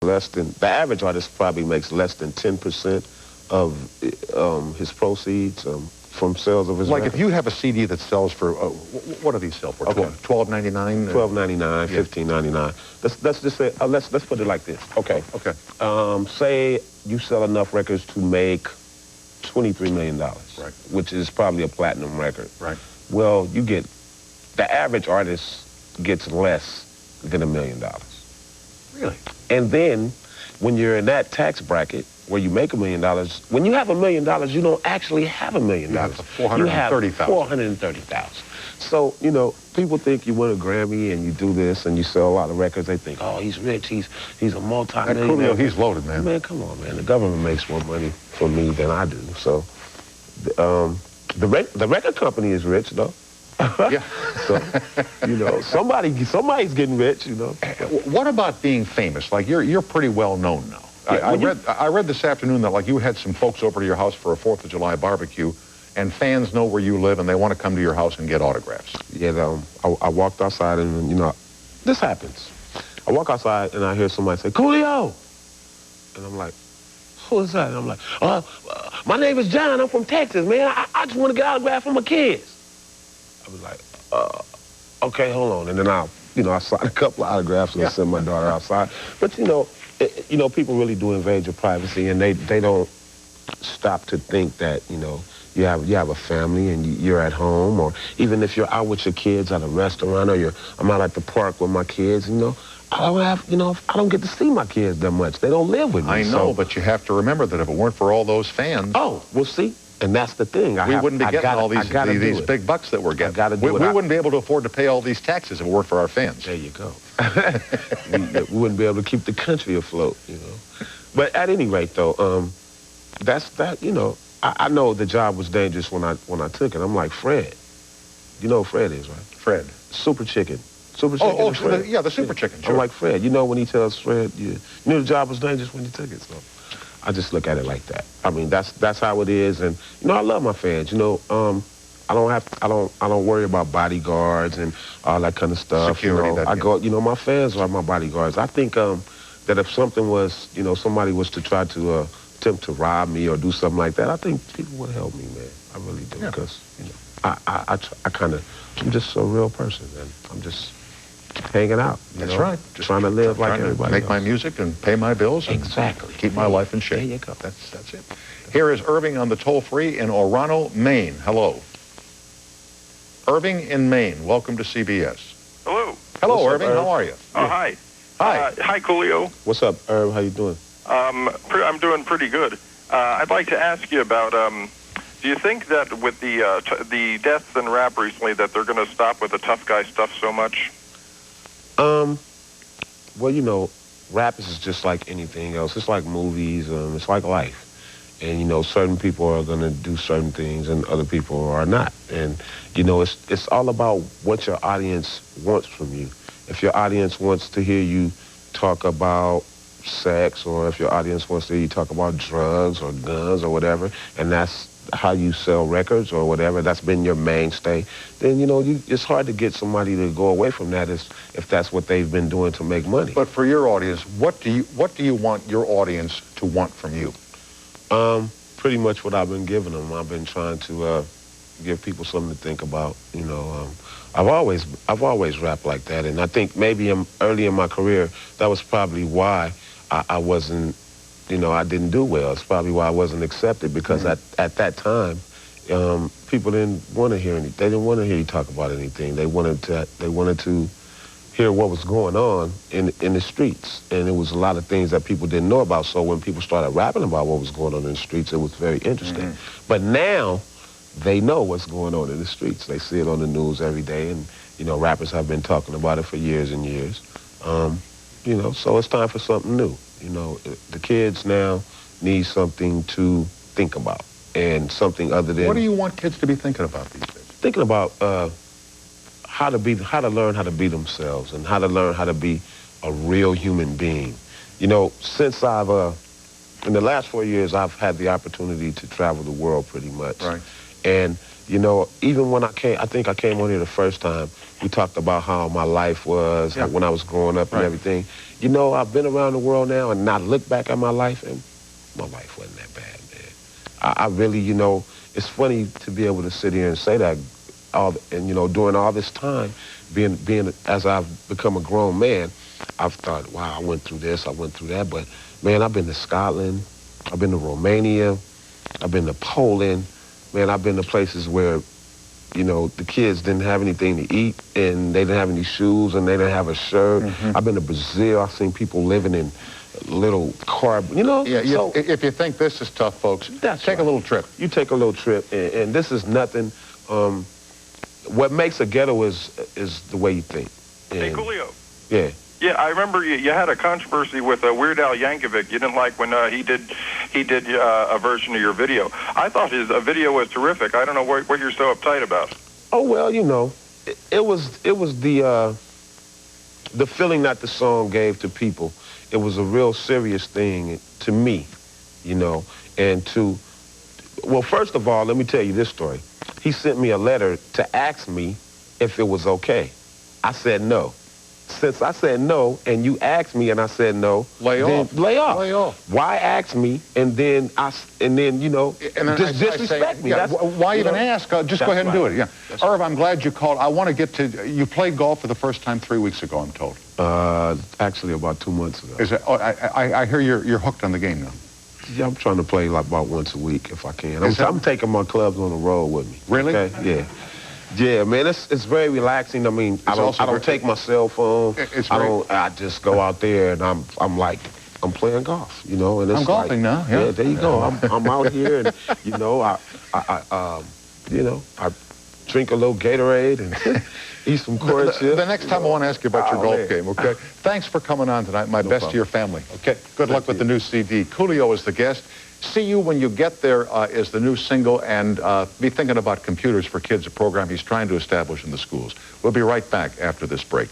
The average artist probably makes less than 10% of his proceeds from sales of his Like record. if you have a CD that sells for, what do these sell for? Okay. $12.99? $12.99, $15.99. Let's just say, let's put it like this. Okay. Okay. Say you sell enough records to make $23 million, right, which is probably a platinum record. Right. Well, the average artist gets less than $1 million. Really? And then, when you're in that tax bracket where you make $1 million, when you have $1 million, you don't actually have $1 million. You have $430,000. $430,000. So, you know, people think you win a Grammy and you do this and you sell a lot of records. They think, oh, he's rich, he's a multi-millionaire. Coolio, he's loaded, man. Man, come on, man. The government makes more money for me than I do. So, the record company is rich, though. Yeah. So, you know, somebody's getting rich, you know. What about being famous? Like, you're pretty well known now. Yeah, I read this afternoon that, like, you had some folks over to your house for a 4th of July barbecue, and fans know where you live, and they want to come to your house and get autographs. Yeah, I walked outside, and, you know, this happens. I walk outside, and I hear somebody say, Coolio! And I'm like, who is that? And I'm like, my name is John. I'm from Texas, man. I just want to get autograph from my kids. I was like, okay, hold on. And then I signed a couple of autographs and I sent my daughter outside. But, you know, people really do invade your privacy, and they don't stop to think that, you know, you have a family and you're at home, or even if you're out with your kids at a restaurant, or I'm out at the park with my kids, you know, I don't get to see my kids that much. They don't live with me. I know, but you have to remember that if it weren't for all those fans... Oh, well, see, and that's the thing. We wouldn't be getting all these big bucks that we're getting. We wouldn't be able to afford to pay all these taxes if it weren't for our fans. There you go. we wouldn't be able to keep the country afloat, you know. But at any rate, though, you know, I know the job was dangerous when I took it. I'm like, Fred. You know who Fred is, right? Fred. Super Chicken. Super Chicken. Yeah, the Super Chicken. Sure. I'm like, Fred. You know when he tells Fred, you knew the job was dangerous when you took it. So I just look at it like that. I mean, that's how it is. And you know, I love my fans. You know, I don't worry about bodyguards and all that kind of stuff. Security. You know, my fans are my bodyguards. I think that if something was, you know, somebody was to try to attempt to rob me or do something like that, I think people would help me, man. I really do, because you know, I'm just a real person, and I'm just hanging out. That's right. Just trying to live like everybody make else. my music and pay my bills. And exactly. Keep my life in shape. There you go. That's it. Here is Irving on the toll-free in Orano, Maine. Hello. Irving in Maine. Welcome to CBS. Hello. Hello, Irving. How are you? Oh, hi. Hi. Hi, Coolio. What's up, Irv? How you doing? I'm doing pretty good. I'd like to ask you about, do you think that with the deaths in rap recently that they're going to stop with the tough guy stuff so much? Well, you know, rap is just like anything else. It's like movies. It's like life. And, you know, certain people are going to do certain things and other people are not. And, you know, it's all about what your audience wants from you. If your audience wants to hear you talk about sex, or if your audience wants to hear you talk about drugs or guns or whatever, and that's how you sell records or whatever, that's been your mainstay, then, you know, it's hard to get somebody to go away from that if that's what they've been doing to make money. But for your audience, what do you want your audience to want from you? Pretty much what I've been giving them. I've been trying to give people something to think about. You know, I've always rapped like that, and I think maybe early in my career that was probably why I wasn't, you know, I didn't do well. It's probably why I wasn't accepted, because at that time, people didn't want to hear anything. They didn't want to hear you talk about anything. They wanted to hear what was going on in the streets, and it was a lot of things that people didn't know about. So when people started rapping about what was going on in the streets, it was very interesting. But now they know what's going on in the streets. They see it on the news every day, and you know, rappers have been talking about it for years and years. You know, so it's time for something new. You know, the kids now need something to think about, and something other than... What do you want kids to be thinking about these days? Thinking about how to learn how to be themselves, and how to learn how to be a real human being. You know, since in the last 4 years, I've had the opportunity to travel the world pretty much. Right. And, you know, even when I think I came on here the first time, we talked about how my life was when I was growing up and everything. you know, I've been around the world now, and I look back at my life, and my life wasn't that bad, man. I really, you know, it's funny to be able to sit here and say that, and you know, during all this time, being as I've become a grown man, I've thought, wow, I went through this, I went through that, but man, I've been to Scotland, I've been to Romania, I've been to Poland, man, I've been to places where, you know, the kids didn't have anything to eat, and they didn't have any shoes, and they didn't have a shirt. I've been to Brazil. I've seen people living in little car, you know. Yeah, so, if you think this is tough, folks, take a little trip. You take a little trip, and this is nothing. What makes a ghetto is the way you think. Hey, Coolio. Yeah. Yeah, I remember you had a controversy with Weird Al Yankovic. You didn't like when he did a version of your video. I thought his video was terrific. I don't know what you're so uptight about. Oh well, you know, it was the feeling that the song gave to people. It was a real serious thing to me, you know, and well, first of all, let me tell you this story. He sent me a letter to ask me if it was okay. I said no. Since I said no, and you asked me, and I said no, lay off. Lay off. Lay off. Why ask me, and then you know, just disrespect me? Yeah, why even ask? Just go ahead and do it. Yeah. Irv, I'm glad you called. I want to get to. You played golf for the first time 3 weeks ago, I'm told. Actually, about 2 months ago. Is it? Oh, I hear you're hooked on the game now. Yeah, I'm trying to play like about once a week if I can. I'm taking my clubs on the road with me. Really? Okay? Yeah. Yeah, man, it's very relaxing. I mean, I don't take my cell phone. I just go out there and I'm playing golf, you know. And it's I'm golfing now. Yeah. Yeah, there you go. I'm out here, and you know, I drink a little Gatorade and eat some corn chips. The next time I want to ask you about your golf game, okay? Thanks for coming on tonight. My best to your family. Okay. Good luck with the new CD. Coolio is the guest. See You When You Get There is the new single, and be thinking about computers for kids, a program he's trying to establish in the schools. We'll be right back after this break.